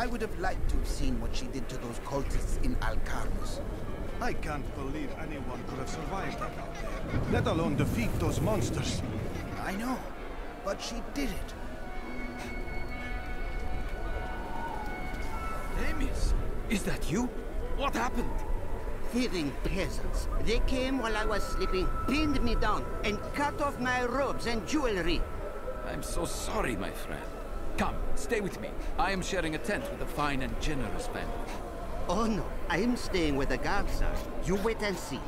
I would have liked to have seen what she did to those cultists in Alcarnos. I can't believe anyone could have survived that out there, let alone defeat those monsters. I know, but she did it. Amos, is that you? What happened? Thieving peasants. They came while I was sleeping, pinned me down, and cut off my robes and jewelry. I'm so sorry, my friend. Come, stay with me. I am sharing a tent with a fine and generous family. Oh no, I'm staying with the guard, sir. You wait and see.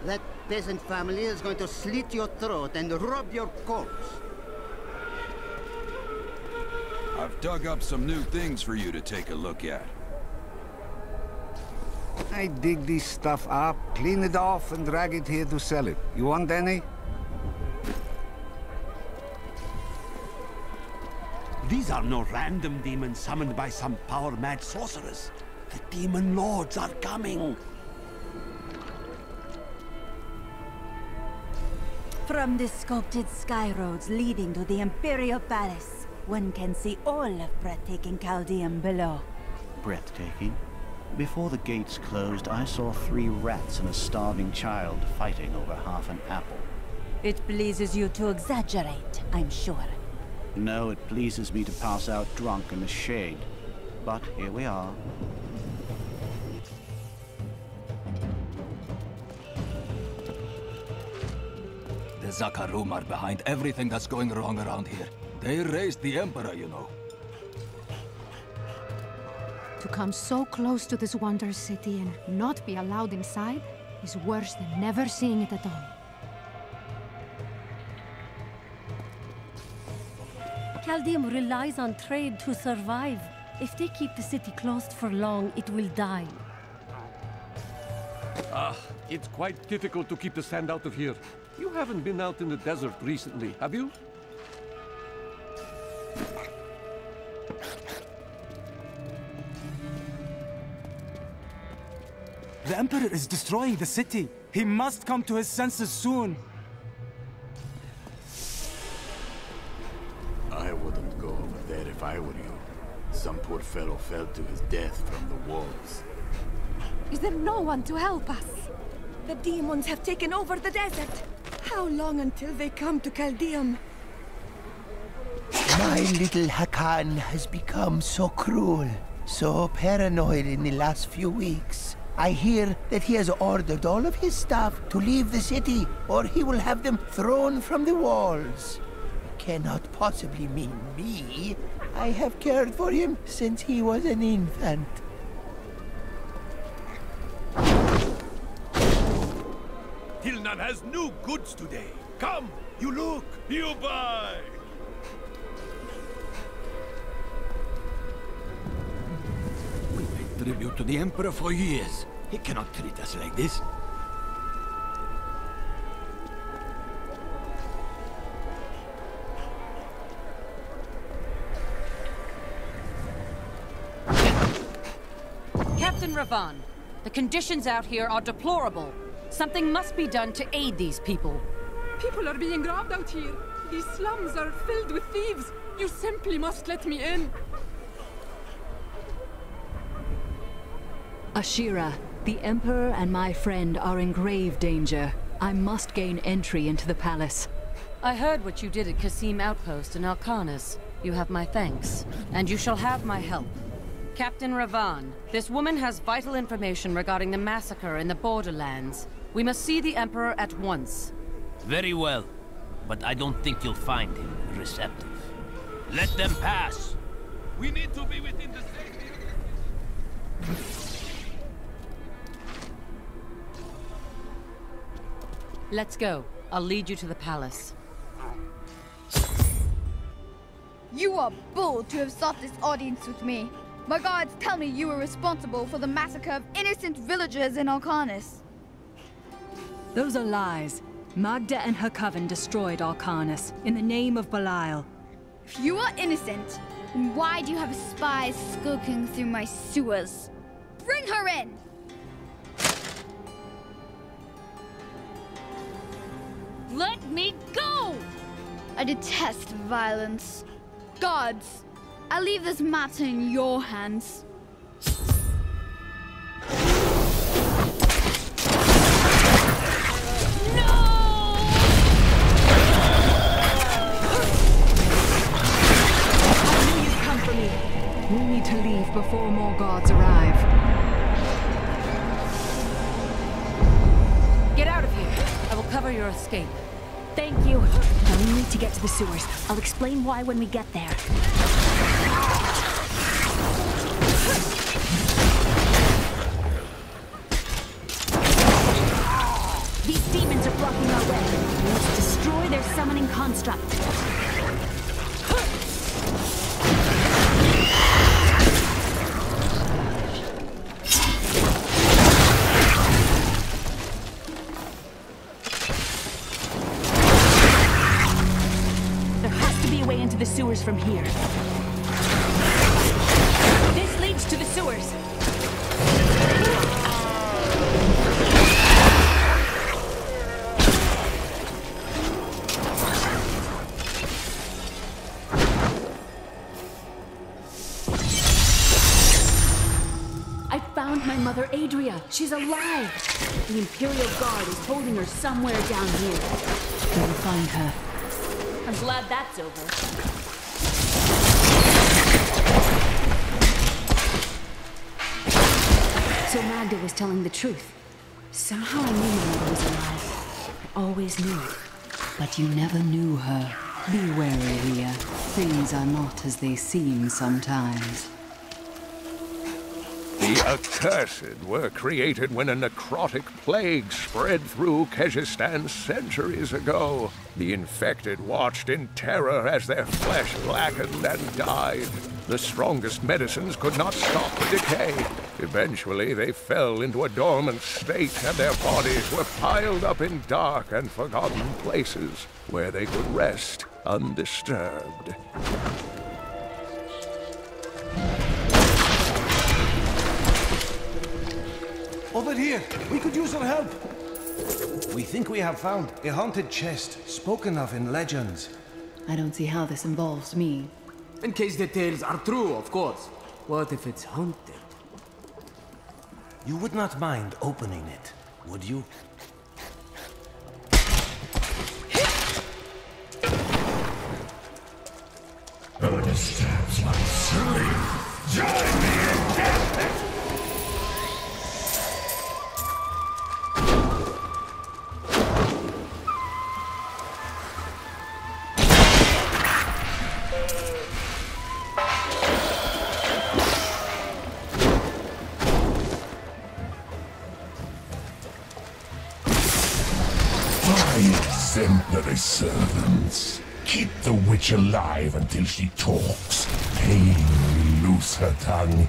That peasant family is going to slit your throat and rob your corpse. I've dug up some new things for you to take a look at. I dig this stuff up, clean it off, and drag it here to sell it. You want any? These are no random demons summoned by some power-mad sorceress. The demon lords are coming. From the sculpted sky roads leading to the Imperial Palace, one can see all of breathtaking CALDEUM below. Breathtaking? Before the gates closed, I saw 3 rats and a starving child fighting over half an apple. It pleases you to exaggerate, I'm sure. No, it pleases me to pass out drunk in the shade. But here we are. The Zakarum are behind everything that's going wrong around here. They raised the Emperor, you know. To come so close to this wonder city and not be allowed inside is worse than never seeing it at all. CALDEUM relies on trade to survive. If they keep the city closed for long, it will die. It's quite difficult to keep the sand out of here. You haven't been out in the desert recently, have you? The Emperor is destroying the city. He must come to his senses soon. I wouldn't go over there if I were you. Some poor fellow fell to his death from the walls. Is there no one to help us? The demons have taken over the desert. How long until they come to CALDEUM? My little Hakan has become so cruel, so paranoid in the last few weeks. I hear that he has ordered all of his staff to leave the city, or he will have them thrown from the walls. It cannot possibly mean me. I have cared for him since he was an infant. Tilnan has new goods today. Come, you look, you buy. We paid tribute to the Emperor for years. He cannot treat us like this. Captain Ravan, the conditions out here are deplorable. Something must be done to aid these people. People are being robbed out here. These slums are filled with thieves. You simply must let me in. Ashira, the Emperor and my friend are in grave danger. I must gain entry into the palace. I heard what you did at Qasim Outpost in Alcarnos. You have my thanks, and you shall have my help. Captain Ravan, this woman has vital information regarding the massacre in the borderlands. We must see the Emperor at once. Very well, but I don't think you'll find him receptive. Let them pass! We need to be within the safety of... Let's go. I'll lead you to the palace. You are bold to have sought this audience with me. My guards tell me you were responsible for the massacre of innocent villagers in Alcarnos. Those are lies. Magda and her coven destroyed Alcarnos in the name of Belial. If you are innocent, then why do you have spies skulking through my sewers? Bring her in! Let me go! I detest violence. Guards, I leave this matter in your hands. We need to leave before more guards arrive. Get out of here. I will cover your escape. Thank you. Now we need to get to the sewers. I'll explain why when we get there. These demons are blocking our way. We must destroy their summoning construct. The sewers from here. This leads to the sewers. I found my mother Adria. She's alive. The Imperial Guard is holding her somewhere down here. We will find her. I'm glad that's over. So Magda was telling the truth. Somehow I knew my mother was alive. I always knew it. But you never knew her. Be wary, Rhea. Things are not as they seem sometimes. The Accursed were created when a necrotic plague spread through Kyrgyzstan centuries ago. The infected watched in terror as their flesh blackened and died. The strongest medicines could not stop the decay. Eventually, they fell into a dormant state, and their bodies were piled up in dark and forgotten places where they could rest undisturbed. Over here! We could use your help! We think we have found a haunted chest, spoken of in legends. I don't see how this involves me. In case the tales are true, of course. What if it's haunted? You would not mind opening it, would you? Understands my sleep. Join me in death! Exemplary servants. Keep the witch alive until she talks. Painfully loose her tongue,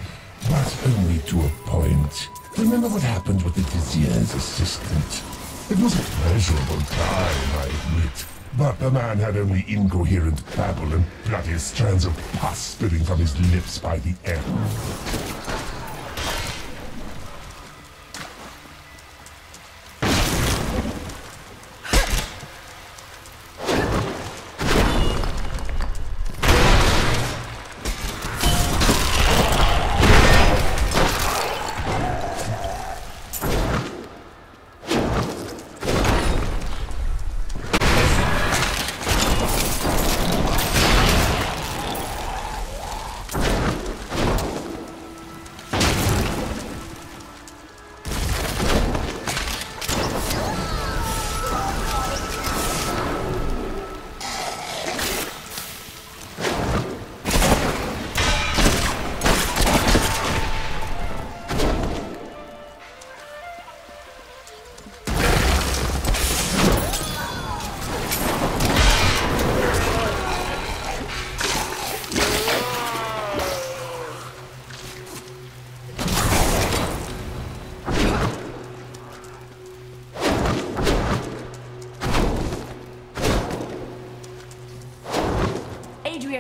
but only to a point. Remember what happened with the Vizier's assistant? It was a pleasurable time, I admit. But the man had only incoherent babble and bloody strands of pus spitting from his lips by the end.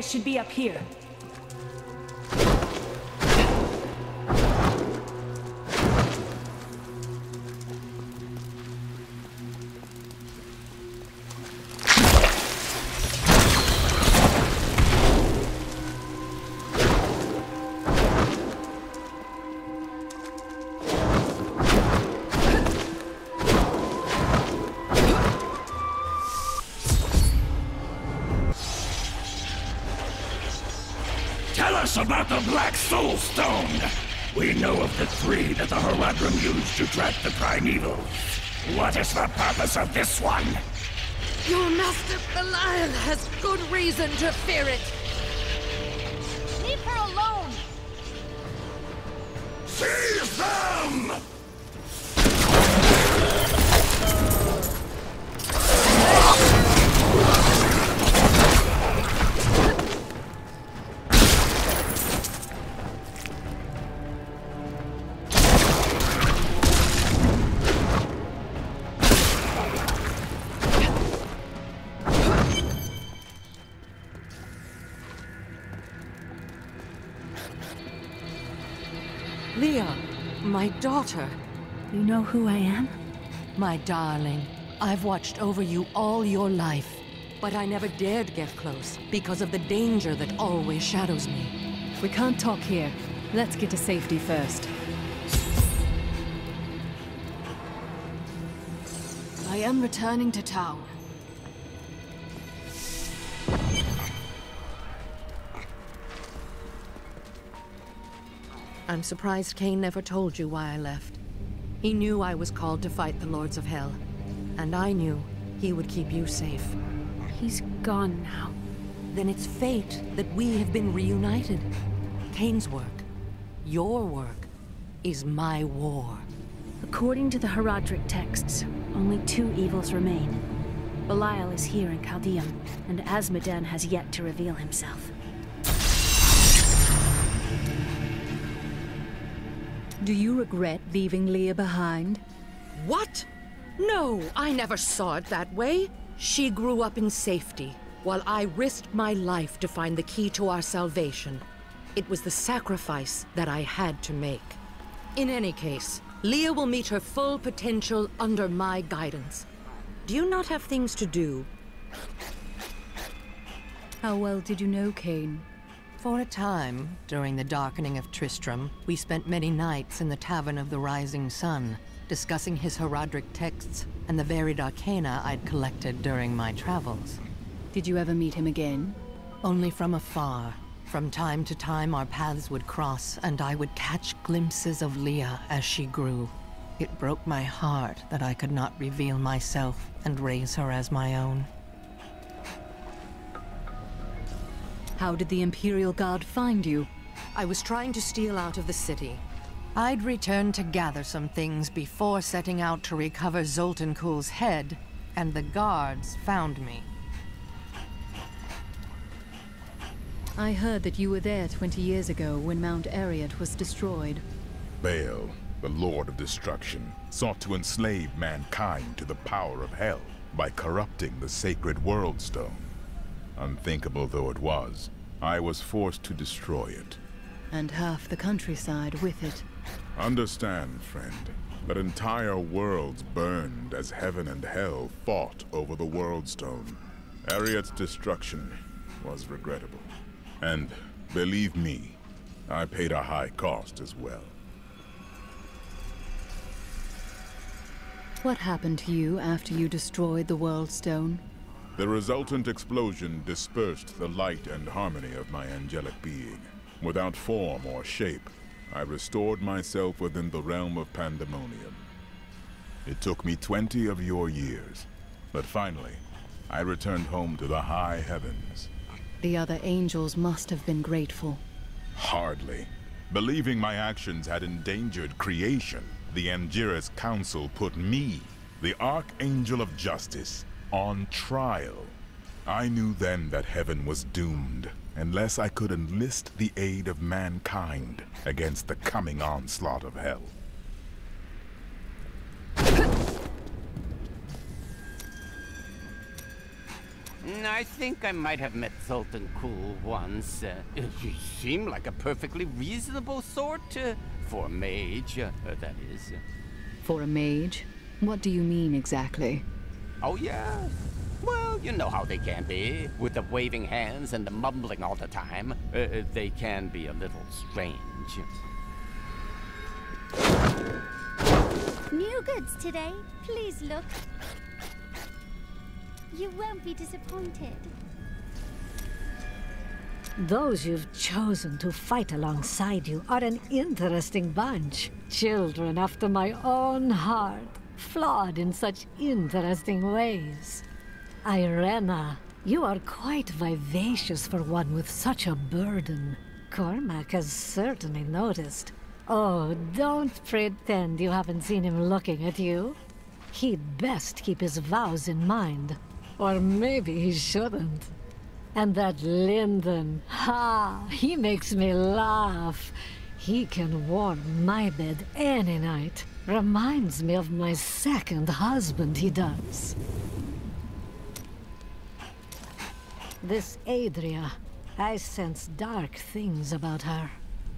Should be up here. us about the Black Soul Stone! We know of the 3 that the Horadrim used to trap the Primevals. What is the purpose of this one? Your master Belial has good reason to fear it. Leave her alone! Seize them! Leah, my daughter. You know who I am? My darling, I've watched over you all your life, but I never dared get close because of the danger that always shadows me. We can't talk here. Let's get to safety first. I am returning to town. I'm surprised Cain never told you why I left. He knew I was called to fight the Lords of Hell, and I knew he would keep you safe. He's gone now. Then it's fate that we have been reunited. Cain's work, your work, is my war. According to the Horadric texts, only 2 evils remain. Belial is here in CALDEUM, and Azmodan has yet to reveal himself. Do you regret leaving Leah behind? What? No, I never saw it that way. She grew up in safety, while I risked my life to find the key to our salvation. It was the sacrifice that I had to make. In any case, Leah will meet her full potential under my guidance. Do you not have things to do? How well did you know Cain? For a time, during the darkening of Tristram, we spent many nights in the Tavern of the Rising Sun, discussing his Horadric texts and the varied arcana I'd collected during my travels. Did you ever meet him again? Only from afar. From time to time, our paths would cross, and I would catch glimpses of Leah as she grew. It broke my heart that I could not reveal myself and raise her as my own. How did the Imperial Guard find you? I was trying to steal out of the city. I'd returned to gather some things before setting out to recover Zoltankul's head, and the guards found me. I heard that you were there 20 years ago when Mount Ariat was destroyed. Baal, the Lord of Destruction, sought to enslave mankind to the power of hell by corrupting the sacred World Stone. Unthinkable though it was, I was forced to destroy it. And half the countryside with it. Understand, friend, that entire worlds burned as heaven and hell fought over the World Stone. Ariat's destruction was regrettable. And, believe me, I paid a high cost as well. What happened to you after you destroyed the World Stone? The resultant explosion dispersed the light and harmony of my angelic being. Without form or shape, I restored myself within the realm of pandemonium. It took me 20 of your years, but finally, I returned home to the high heavens. The other angels must have been grateful. Hardly. Believing my actions had endangered creation, the Angiras Council put me, the Archangel of Justice, on trial. I knew then that heaven was doomed, unless I could enlist the aid of mankind against the coming onslaught of hell. I think I might have met Zoltankul once. He seemed like a perfectly reasonable sort, for a mage, that is. For a mage? What do you mean exactly? Oh, yeah. Well, you know how they can be. With the waving hands and the mumbling all the time. They can be a little strange. New goods today. Please look. You won't be disappointed. Those you've chosen to fight alongside you are an interesting bunch. Children after my own heart, flawed in such interesting ways. Irena, you are quite vivacious for one with such a burden. Cormac has certainly noticed. Oh, don't pretend you haven't seen him looking at you. He'd best keep his vows in mind. Or maybe he shouldn't. And that Lyndon, he makes me laugh. He can warm my bed any night. Reminds me of my second husband, he does. This Adria, I sense dark things about her.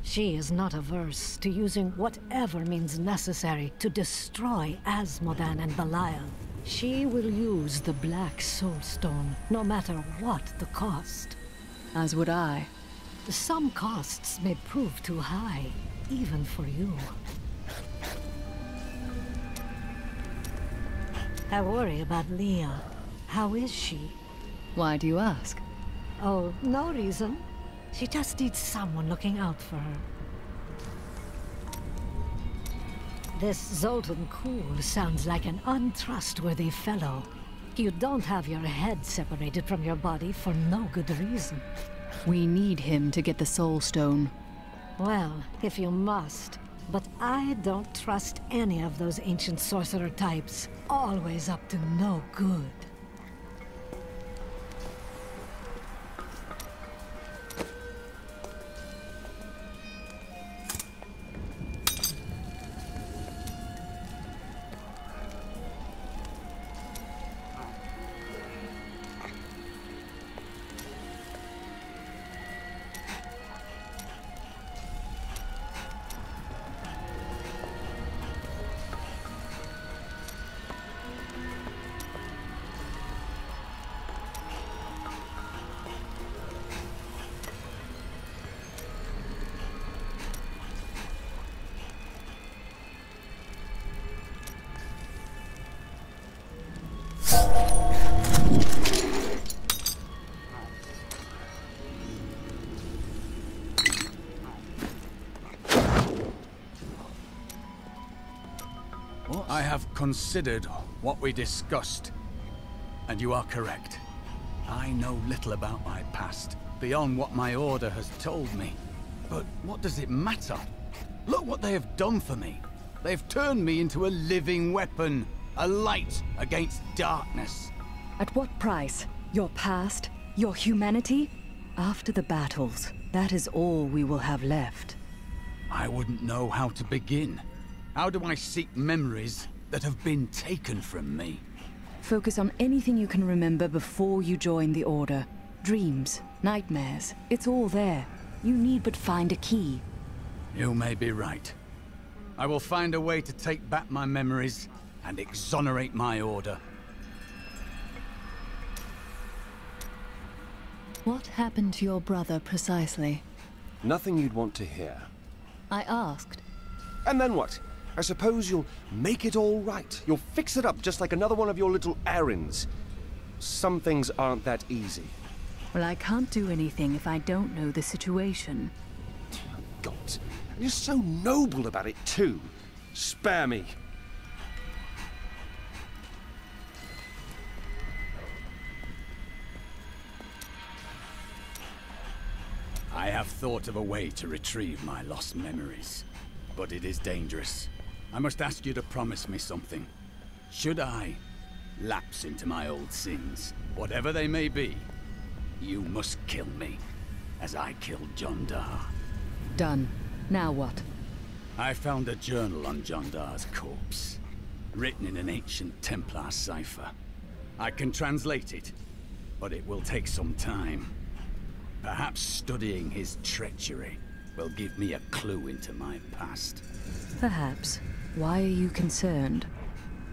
She is not averse to using whatever means necessary to destroy Asmodan and Belial. She will use the Black Soulstone, no matter what the cost. As would I. Some costs may prove too high, even for you. I worry about Leah. How is she? Why do you ask? Oh, no reason. She just needs someone looking out for her. This Zoltan Kuhl sounds like an untrustworthy fellow. You don't have your head separated from your body for no good reason. We need him to get the Soul Stone. Well, if you must. But I don't trust any of those ancient sorcerer types. Always up to no good. I have considered what we discussed, and you are correct. I know little about my past, beyond what my order has told me. But what does it matter? Look what they have done for me. They've turned me into a living weapon, a light against darkness. At what price? Your past? Your humanity? After the battles, that is all we will have left. I wouldn't know how to begin. How do I seek memories that have been taken from me? Focus on anything you can remember before you join the Order. Dreams, nightmares, it's all there. You need but find a key. You may be right. I will find a way to take back my memories and exonerate my order. What happened to your brother precisely? Nothing you'd want to hear. I asked. And then what? I suppose you'll make it all right. You'll fix it up just like another one of your little errands. Some things aren't that easy. Well, I can't do anything if I don't know the situation. God, you're so noble about it too. Spare me. I have thought of a way to retrieve my lost memories, but it is dangerous. I must ask you to promise me something. Should I lapse into my old sins, whatever they may be, you must kill me, as I killed Jondar. Done. Now what? I found a journal on Jondar's corpse, written in an ancient Templar cipher. I can translate it, but it will take some time. Perhaps studying his treachery will give me a clue into my past. Perhaps. Why are you concerned?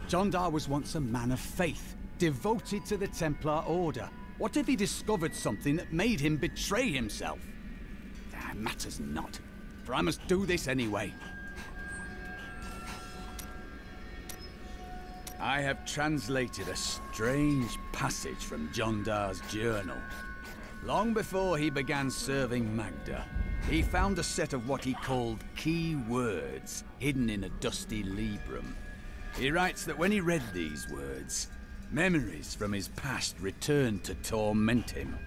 Jondar was once a man of faith, devoted to the Templar Order. What if he discovered something that made him betray himself? That matters not, for I must do this anyway. I have translated a strange passage from Jondar's journal. Long before he began serving Magda, he found a set of what he called key words hidden in a dusty librum. He writes that when he read these words, memories from his past returned to torment him.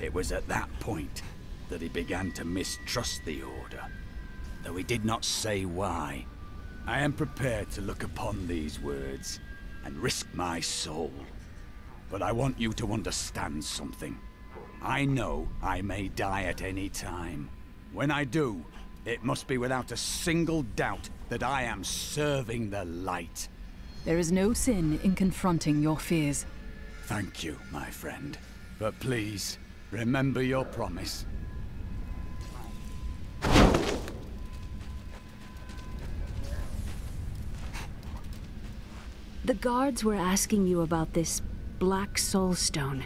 It was at that point that he began to mistrust the Order, though he did not say why. I am prepared to look upon these words and risk my soul. But I want you to understand something. I know I may die at any time. When I do, it must be without a single doubt that I am serving the light. There is no sin in confronting your fears. Thank you, my friend. But please, remember your promise. The guards were asking you about this Black Soul Stone.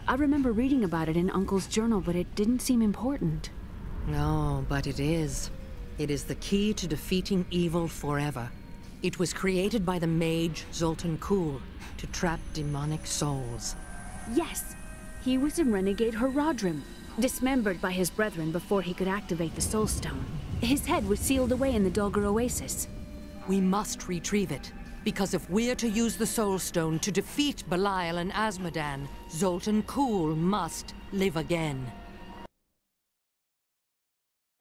I remember reading about it in Uncle's journal, but it didn't seem important. No, but it is. It is the key to defeating evil forever. It was created by the mage Zoltan Kuhl to trap demonic souls. Yes! He was a renegade Horadrim, dismembered by his brethren before he could activate the Soul Stone. His head was sealed away in the Dogger Oasis. We must retrieve it. Because if we're to use the Soul Stone to defeat Belial and Azmodan, Zoltan Kuhl must live again.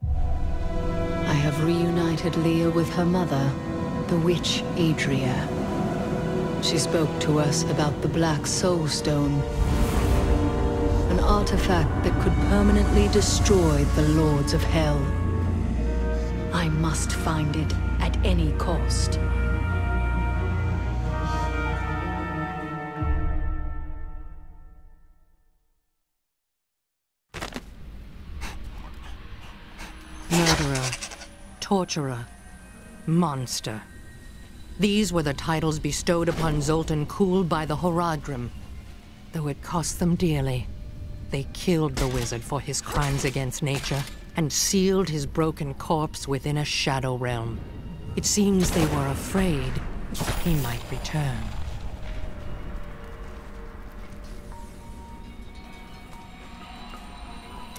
I have reunited Leah with her mother, the witch Adria. She spoke to us about the Black Soul Stone, an artifact that could permanently destroy the Lords of Hell. I must find it at any cost. Murderer, torturer, monster. These were the titles bestowed upon Zoltan Kuhl by the Horadrim. Though it cost them dearly, they killed the wizard for his crimes against nature and sealed his broken corpse within a shadow realm. It seems they were afraid he might return.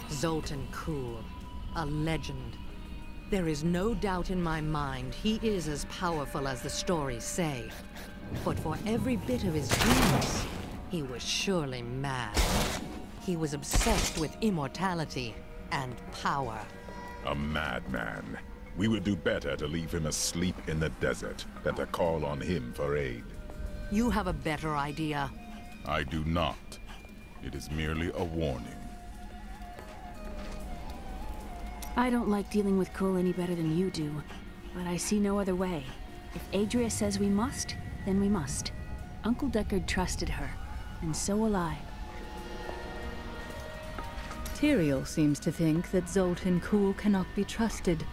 Zoltan Kuhl, a legend. There is no doubt in my mind he is as powerful as the stories say. But for every bit of his genius, he was surely mad. He was obsessed with immortality and power. A madman. We would do better to leave him asleep in the desert than to call on him for aid. You have a better idea. I do not. It is merely a warning. I don't like dealing with Kuhl any better than you do, but I see no other way. If Adria says we must, then we must. Uncle Deckard trusted her, and so will I. Tyrael seems to think that Zoltan Kuhl cannot be trusted.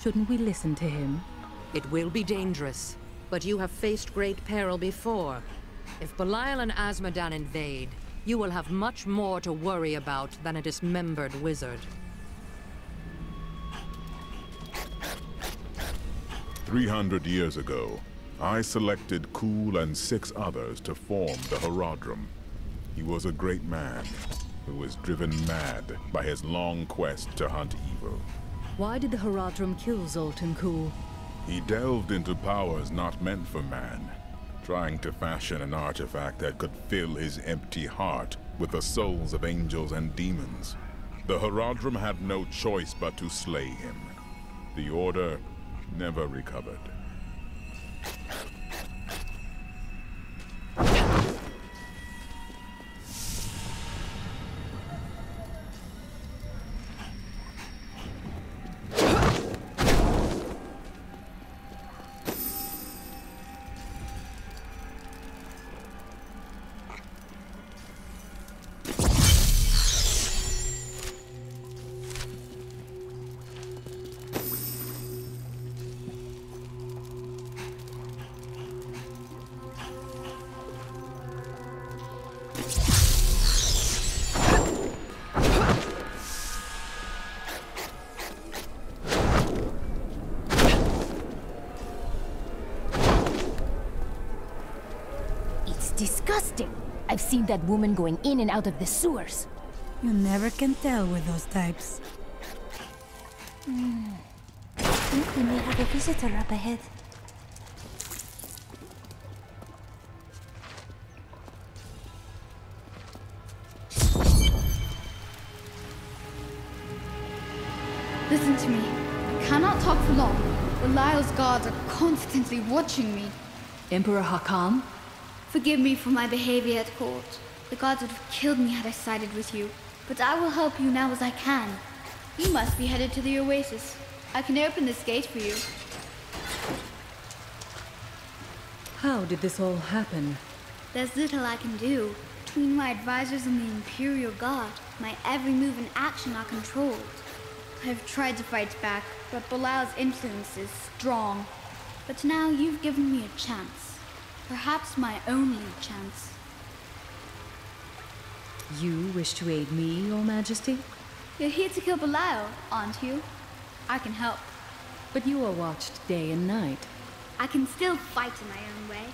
Shouldn't we listen to him? It will be dangerous, but you have faced great peril before. If Belial and Azmodan invade, you will have much more to worry about than a dismembered wizard. 300 years ago, I selected Kuhl and 6 others to form the Horadrim. He was a great man who was driven mad by his long quest to hunt evil. Why did the Horadrim kill Zoltan Kuhl? He delved into powers not meant for man, trying to fashion an artifact that could fill his empty heart with the souls of angels and demons. The Horadrim had no choice but to slay him. The Order never recovered. Disgusting! I've seen that woman going in and out of the sewers. You never can tell with those types. I think we may have a visitor up ahead. Listen to me. I cannot talk for long. Belial's guards are constantly watching me. Emperor Hakan? Forgive me for my behavior at court. The gods would have killed me had I sided with you. But I will help you now as I can. You must be headed to the oasis. I can open this gate for you. How did this all happen? There's little I can do. Between my advisors and the Imperial Guard, my every move and action are controlled. I've tried to fight back, but Belial's influence is strong. But now you've given me a chance. Perhaps my only chance. You wish to aid me, Your Majesty? You're here to kill Belial, aren't you? I can help. But you are watched day and night. I can still fight in my own way.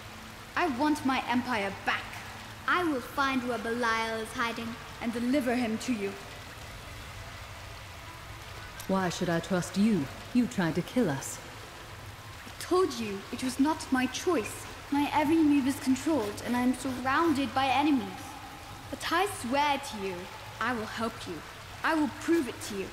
I want my empire back. I will find where Belial is hiding and deliver him to you. Why should I trust you? You tried to kill us. I told you it was not my choice. My every move is controlled and I am surrounded by enemies. But I swear to you, I will help you. I will prove it to you.